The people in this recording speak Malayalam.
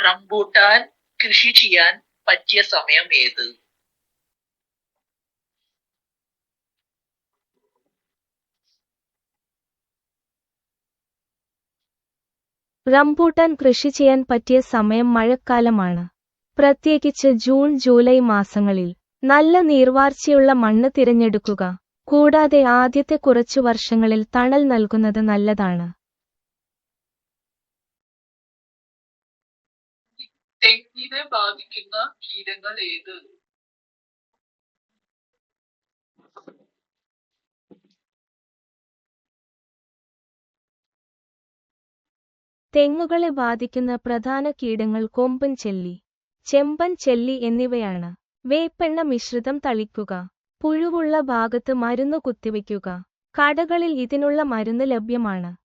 റംബൂട്ടാൻ കൃഷി ചെയ്യാൻ പറ്റിയ സമയം ഏത്? റംബൂട്ടാൻ കൃഷി ചെയ്യാൻ പറ്റിയ സമയം മഴക്കാലമാണ്. പ്രത്യേകിച്ച് ജൂൺ ജൂലൈ മാസങ്ങളിൽ. നല്ല നീർവാർച്ചയുള്ള മണ്ണ് തിരഞ്ഞെടുക്കുക. കൂടാതെ ആദ്യത്തെ കുറച്ചു വർഷങ്ങളിൽ തണൽ നൽകുന്നത് നല്ലതാണ്. തെങ്ങിനെ ബാധിക്കുന്ന കീടങ്ങൾ ഏത്? തെങ്ങുകളെ ബാധിക്കുന്ന പ്രധാന കീടങ്ങൾ കൊമ്പൻ ചെല്ലി, ചെമ്പൻ ചെല്ലി എന്നിവയാണ്. വേപ്പെണ്ണ മിശ്രിതം തളിക്കുക. പുഴുവുള്ള ഭാഗത്ത് മരുന്ന് കുത്തിവയ്ക്കുക. കടകളിൽ ഇതിനുള്ള മരുന്ന് ലഭ്യമാണ്.